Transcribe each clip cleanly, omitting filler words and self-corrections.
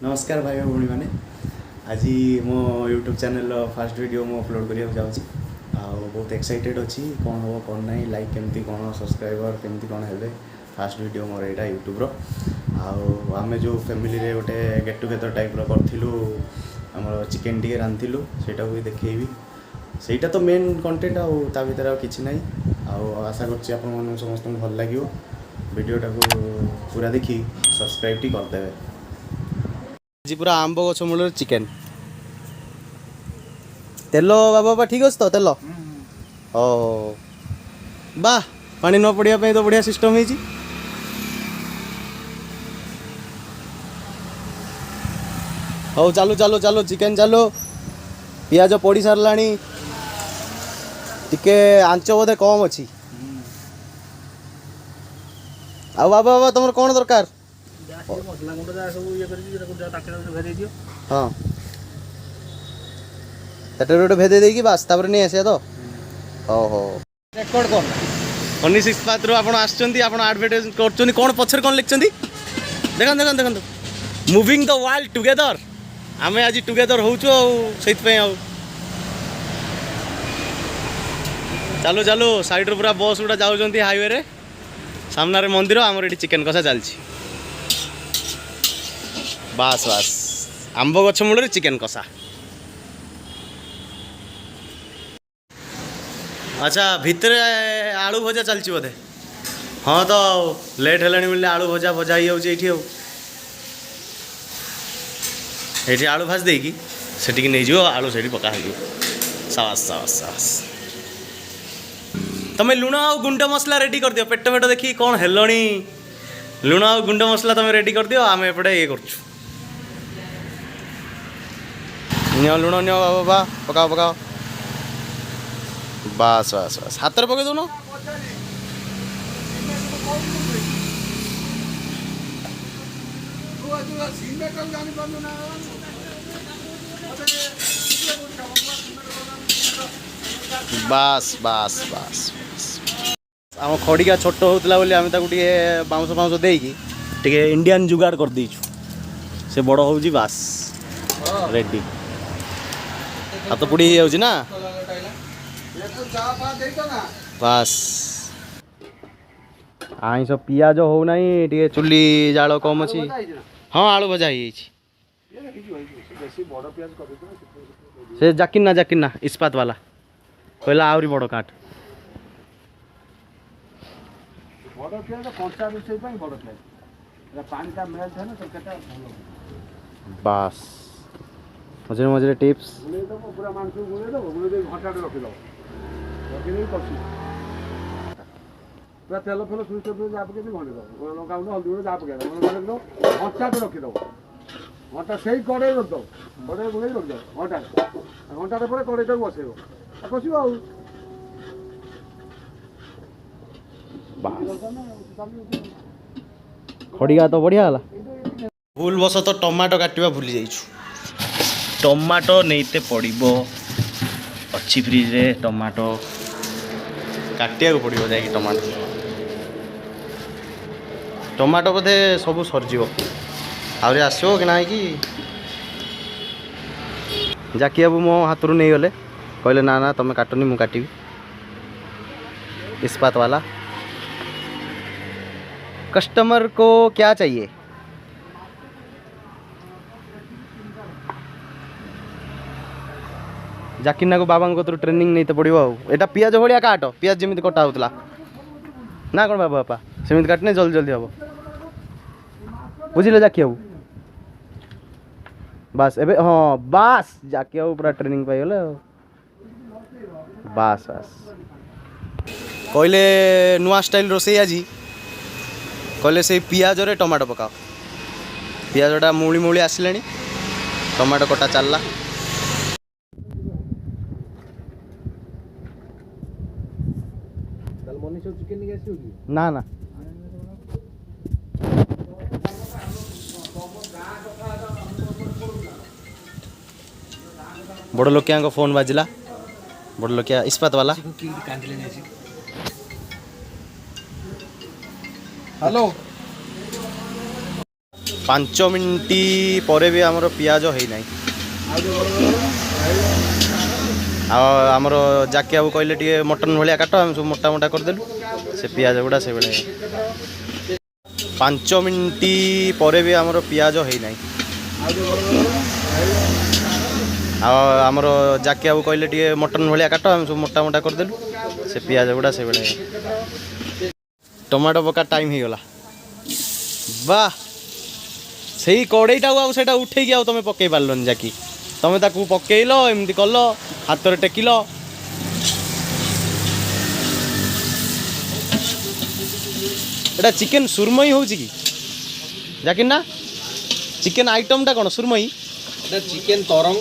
नमस्कार भाई और भौणी मैंने आज मो यूट्यूब चैनल फास्ट वीडियो मु अपलोड करिया जाऊँगी बहुत एक्साइटेड अच्छी कौन हम कौन ना लाइक केमती कौन सब्सक्राइबर केमती कौन है फास्ट वीडियो मोर यहाँ यूट्यूब्र आम जो फैमिली रे गोटे गेट टुगेदर टाइप करूँ आम चिकेन टी रांधिलु सेटा भी देखी सेटा तो मेन कंटेंट आ भर किसी ना आशा कर समस्त भल लगे वीडियोटा को पूरा देखी सब्सक्राइब टी करदे आज पूरा आंब गछ मूल चिकेन तेल बाबा ठीक अच्छे तो तेल ओ बा पानी न पड़ापी तो बढ़िया सिस्टम है हो चलो चलो चलो चिकेन चलो पियाज पड़ी सारा टिके आंच बोधे कम अच्छी आ बाबा बाबा तुम कौन दरकार हाँ गोटे भेदे देकी बास तापर नहीं आसे तो ओहो रेकॉर्ड कर हनीश इस्पात रू आपण आछंती आपण एडवर्टाइज करछंती कोन पछर कोन लिखछंती देखन देखन देखन मूविंग द वर्ल्ड टुगेदर आमे आज टुगेदर होउछु सेत पे चलो चलो साइड रो पूरा बस गुडा जाउछंती हाईवे रे सामना रे मंदिर आमर एठी चिकेन कसा चलछि बास बास आंब गछ मूल चिकेन कषा अच्छा भितर आलू भजा चलती बोधे हाँ तो लेट है मिले आलू भजा भजा ही ये आलू भाज देकी सेटिक नहीं जो आलू से पका साबास साबास साबास तुम्हें लुण आ गुंड मसला रेडी कर दियो पेट पेट देखी कौन हेलणी लुण आ गुंड मसला तुम रेडी कर दियो आम एपटे ये कर लुण नियो बाबा पकाओ पकाओ बास बास बास हाथ में पकड़ दो बास बास बास आम खड़िका छोट होता बोली आम बाउंस फाउंस देकी इंडियन जुगाड़ कर दीचु से बड़ हो बास रेडी हाथ पुड़ी हो ना बास आईस पियाज हो ना टे चुली जाल कम अच्छी हाँ आलू भजा से जाकिना इस्पात वाला कहला आहरी बड़ काट बास मझे मझे टिप्स तेल फेल सुई जापके घंटे दो लंका हल्दी जा पकड़ घंटा रखीद घंटा से कड़े रखद कड़े बुले रखद घंटा पर कड़े बसैब कषब खड़िया तो बढ़िया है भूल बस तो टमाटो काटा भूली जाइछु टमाटो नहींते पड़ो अच्छी फ्रिज रे टमाटो काटिया पड़ो जा टमाटो टमाटो बोधे सब सरजीव आहरी आसो कि ना कि जाकी बाबू मो हाथ रू नहीं गले कहले ना ना तुम काटनी मु काटी इस्पात वाला कस्टमर को क्या चाहिए जाकिना को बाबा को ट्रेनिंग नहीं तो पड़ो यहाँ पियाज भाया काट पियाज जमी कटा होता ना कौन बाबा बापा सेमती काटने जल्दी जल्दी हम बुझे जाकी बाबू बास एबे हाँ बास जाकी बाबू पूरा ट्रेनिंग पाइगले बास बास कहले नुआ स्टाइल रोसे आज कहले से पियाज रे टमाटो पकाओ पियाजटा मूली मूली आसले टमाटो कटा चलला ना ना बड़ लोकिया फोन बाजिला बड़ लोकिया इस्पात वाला हेलो 5 मिनिट पर भी आमर पियाज है ना आमर जाके बाबू कहले टे मटन भाया काट आम सब मोटा मोटा करदेलु से पियाज गुड़ा से 5 मिनिट पर भी आमर पियाज है ना आमर जाके बाबू कहले टे मटन भाया काट आम सब मोटा मोटा करदेलु से पियाज गुड़ा से टमाटो पका टाइम हो गला वाह से कड़ईटा आटा उठे कि तुम पकई पार्लन जाकि तुम ताकू पकईल एमती कल हाथ में टेकिल एटा चिकेन सुरमई हो कि जाकि ना चिकेन आइटमटा कौन सुरमई चिकेन तरंग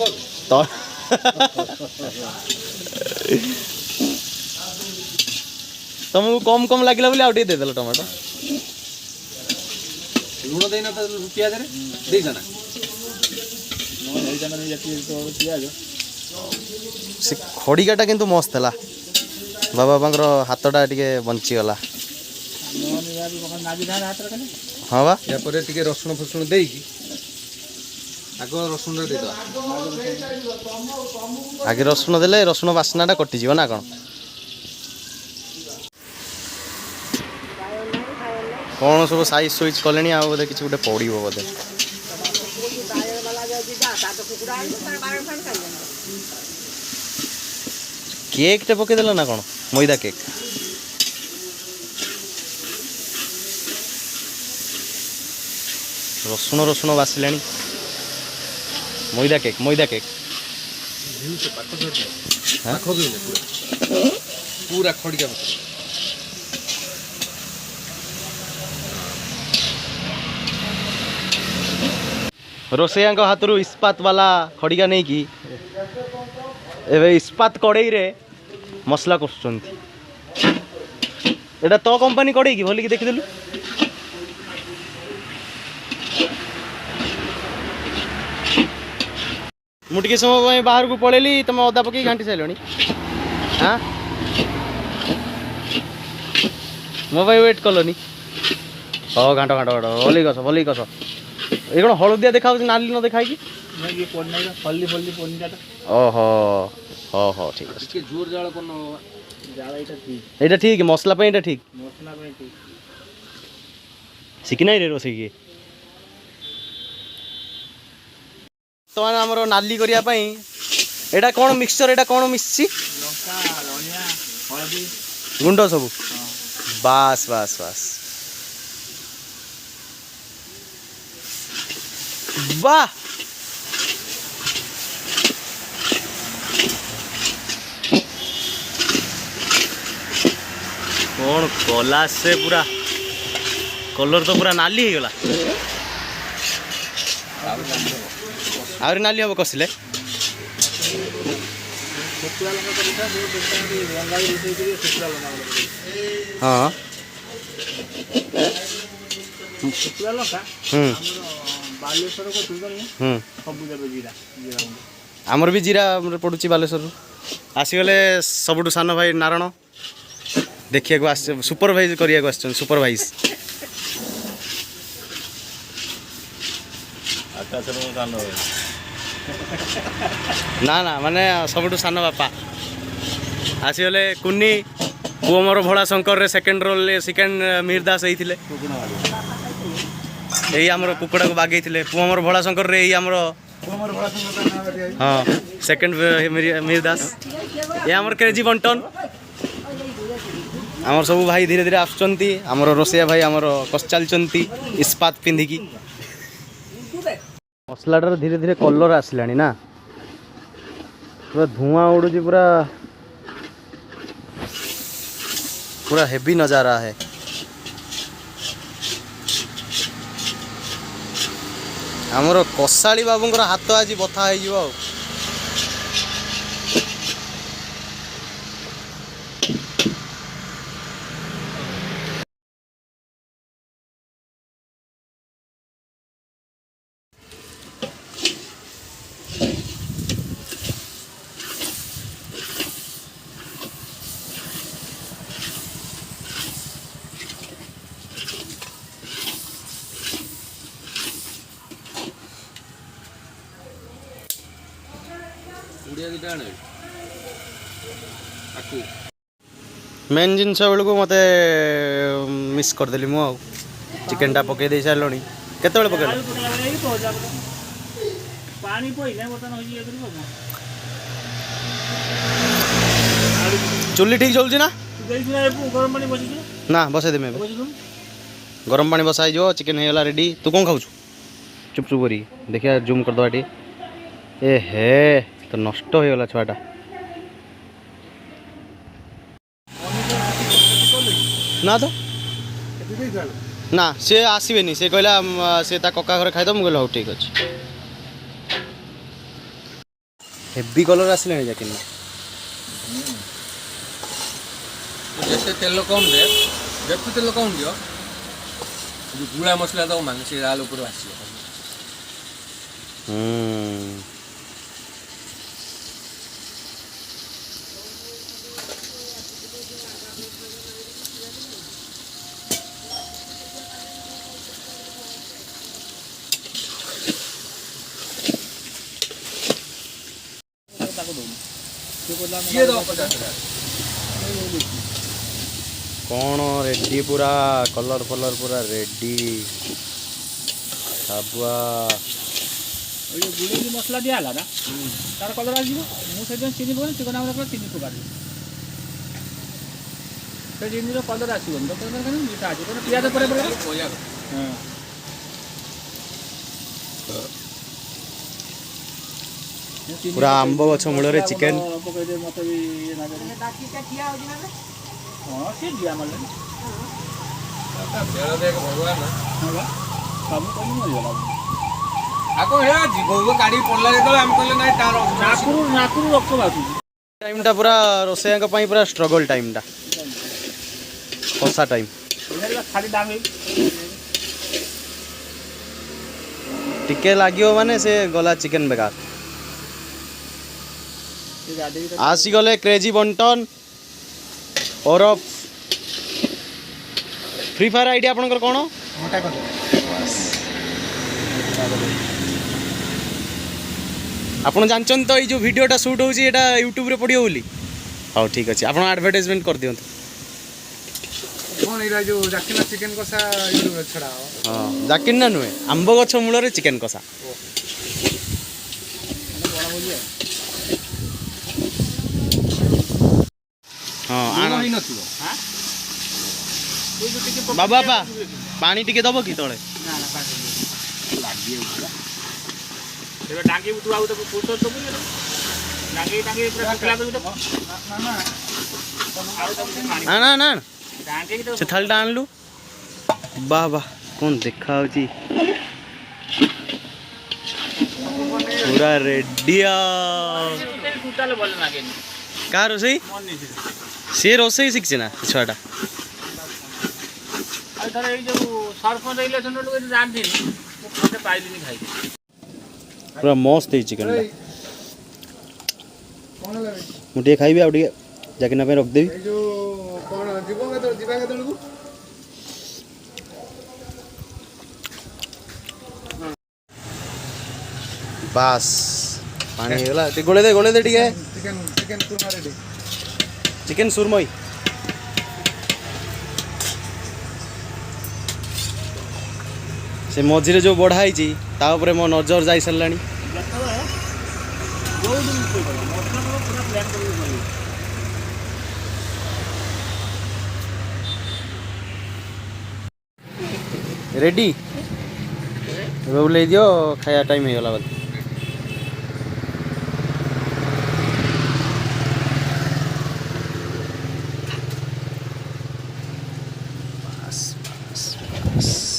तुमको कम कम लगे बोले आउ देदेल टमाटो लुण देना तो पियाज रे देइछ ना से खड़िकाटा किंतु मस्त है बाबा बांकर हाथटा टिके बंचीगला हाँ बा या पर टिके रसुण फसुण देकी आग रसुण दे दो आगे रसुण देले रसुण बास्नाटा कटिଯିବ ना कौन कौन सब साइज सुइज कले आ बोधे किसी गोटे पड़ो बोधे केक टे पकईदेल ना कौन मैदा केक रसुण रसुण बासिला मैदा केक पूरा खड़िका रोसैया हाथ इस्पात वाला खड़िका नहीं कि एवं इस्पात कड़ई रे मसला कर तो कंपानी कड़ई कि बोलिकी देखीदेलु मुझे समय बाहर को पड़ेली तुम अदा पकई घाटी सारे हाँ मो भाई वेट कलनी हाँ घाट घाट घाट भल कस ये कौन हलदिया देखा नाली न देखा कि ओहो हाँ हाँ ठीक है जोर जाल यहाँ ठीक मसला पे ठीक शिखना रे रोसे किए तो आमर नाली करने एटा कौन मिक्सचर एटा कौन मिसी गुंड सब बास बास बास वाह कौन कला से पूरा कलर तो पूरा नाली हो गला आउरी नाली हम कसिले हाँ आमर भी जीरा पड़ुची बालेश्वर आसीगले सबुठु सान भाई नारायण देखिए सुपरवाइज करिया सुपरवाइज ना ना माने सबुठु सान बापा आसीगले कुन्नी पुओ मोर भोला शंकर रे सेकेंड रोल सेकेंड मिहिर दास होइथिले यही आमर कुकुड़ा को बागई थे पुओ मोर भोला शंकर रे यही आमर हाँ सेकेंड मिहिर दास ये आमर क्रेजी बंटन आमर सब भाई धीरे धीरे आसुचंती आमर रोसैया भाई आमर कस चलचंती इस्पात पिंधिकी मसलाटार धीरे धीरे कलर आसलानी ना पूरा धुआं उड़ुची पूरा पूरा हेवी नजारा है आमर कसाड़ी बाबूंर हाथ आज बथा हो उड़िया दिटा आने आकु मेन जिनस बेलू मत मिस करदेली मु चिकेन टा पकई दे सारे केत पकड़ पानी पहिले बर्तन होई ये करिवो चुली ठीक चलुची ना देइछला गरम पानी बसिछु ना बसई देमे गरम पानी बसाई जो चिकेन होगा रेडी तू कौन खाऊ चुप चुप करी देखिए जूम कर दवा टी ए हे तो नष्ट हो गला छुआटा ना तो ना सी आसबेनि से कहला से कका घर खाई मुझे हूँ ठीक अच्छे हेवी कलर आसले जाके जैसे तेल कम दे जब तेल कम दियो जो गुड़ा मसला तो मांग से आलू पूरा आसी ये दो 50 कौन रेडी पूरा कलर फलर पूरा रेडी साबुआ ये गुड़े की मसला दिया हला ना तार कलर आ जीवो मु से चीनी पकानी चिकन आमरा चीनी पकानी से चीनी रो कलर आसीबो तो कलर कनी मीठा आसी तो पियाज परे पड़े हां पूरा आंब गछ मूल चिकेन पकई दे मते भी ये ना करे बाकी का किया हो जिना हां से दिया मल्ले तेल देख भगवान ना हां सब कनी मरि गला आको हे जीव गाड़ी पड़ला जेतले हम कहले नाही तार नाकुरु रक्त बासु टाइम टा पूरा रोसैया का पाई पूरा स्ट्रगल टाइम टा कोसा टाइम खाली दाम टिके लागियो माने से गला चिकेन बेकार आसी गले क्रेजी बंटन और फ्री फायर आईडी आपनकर कोन आपन जानचन तो ये जो वीडियोटा शूट होची एटा यूट्यूब रे पडियो बोली हां ठीक अछि आपन एडवर्टाइजमेंट कर दियंत कोन इरा जो जाकिना चिकन कोसा यूट्यूब रे छडा हां जाकिन ना नुए आंब गछ मूल रे चिकेन कसा हाँ आना ही नथिबो हां बाबा पा पानी टिके दबो कि तळे ना ना पानी लागी उठला तेरे डांगी उठवा तो पुछो तो बोले डांगी डांगी पूरा खिला दो तो ना ना ना डांगी की तो से थाल डाल लू वाह वाह कौन देखा होची पूरा रेडी टोटल बोल ना के का रोसई मन नहीं से रोसई शिखছে না ছটা আর ধর এই যে सरपंच इलेक्शन लोग जान दिन खाते पाइली नहीं खाई पूरा मस्त है चिकन कोन लागे मुठे खाइबे आ टिके जाके ना पे रख देबी ए जो कोन जीवो के तो जीवा के तळकू बस पानी हेला ते गोले दे टिके chicken chicken korma ready chicken surmai से मझिरे जो बढ़ाई ता उपरे मो नजर जाई सरलानी रेडी ले दियो खाया टाइम हो गला बोल बस बस बस